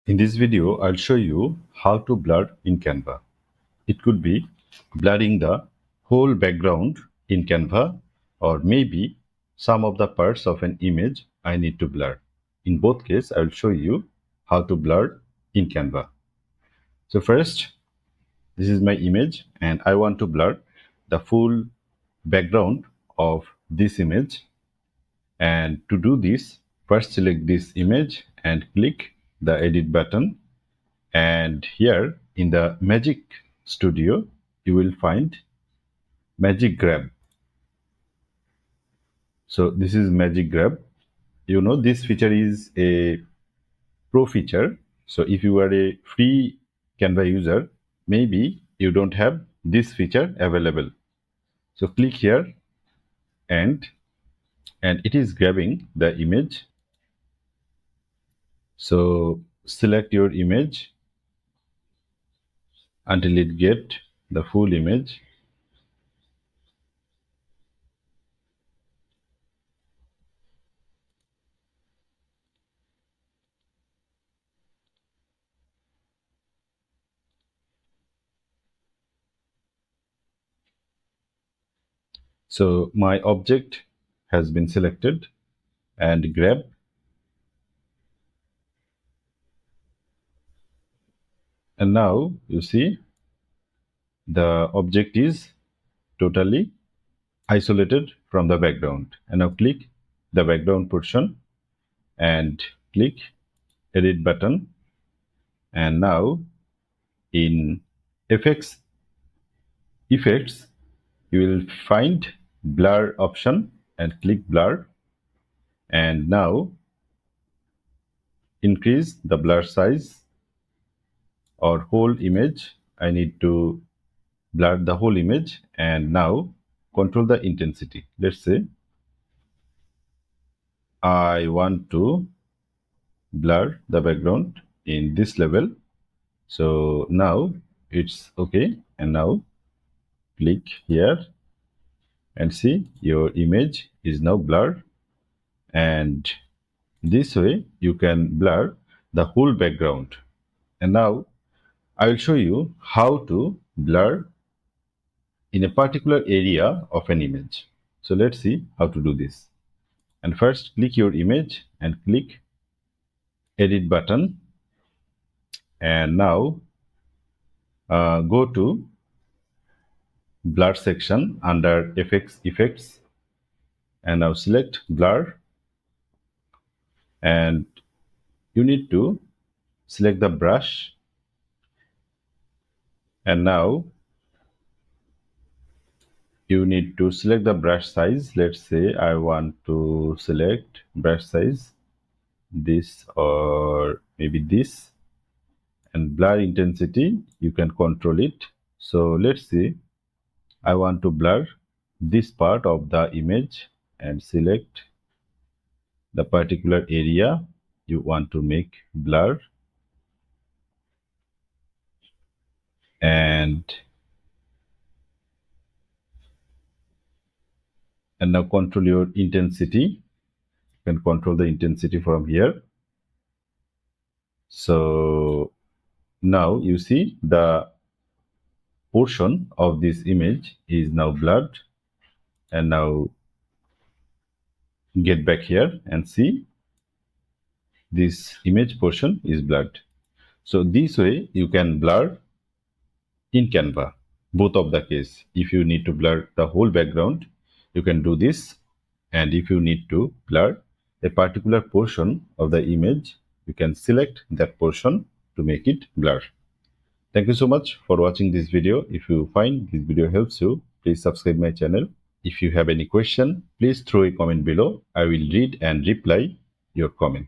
In this video, I'll show you how to blur in Canva. It could be blurring the whole background in Canva, or maybe some of the parts of an image I need to blur. In both cases, I'll show you how to blur in Canva. So first, this is my image and I want to blur the full background of this image. And to do this, first select this image and click the edit button. And here in the Magic Studio, you will find Magic Grab. So this is Magic Grab. You know, this feature is a pro feature. So if you are a free Canva user, maybe you don't have this feature available. So click here and it is grabbing the image. So select your image until it get the full image. So my object has been selected and grab. And now you see the object is totally isolated from the background. And now click the background portion and click edit button. And now in effects, you will find blur option and click blur. And now increase the blur size or whole image. I need to blur the whole image. And now control the intensity. Let's say I want to blur the background in this level. So now it's okay. And now click here and see your image is now blurred. And this way you can blur the whole background. And now I will show you how to blur in a particular area of an image. So let's see how to do this. And first click your image and click edit button. And now go to blur section under effects and now select blur. And you need to select the brush. And now you need to select the brush size. Let's say I want to select brush size this or maybe this. And blur intensity, you can control it. So let's see, I want to blur this part of the image and select the particular area you want to make blur. And now control your intensity. You can control the intensity from here. So now you see the portion of this image is now blurred. And now get back here and see this image portion is blurred. So this way you can blur in Canva, both of the case. If you need to blur the whole background, you can do this. And if you need to blur a particular portion of the image, you can select that portion to make it blur. Thank you so much for watching this video. If you find this video helps you, please subscribe my channel. If you have any question, please throw a comment below. I will read and reply your comment.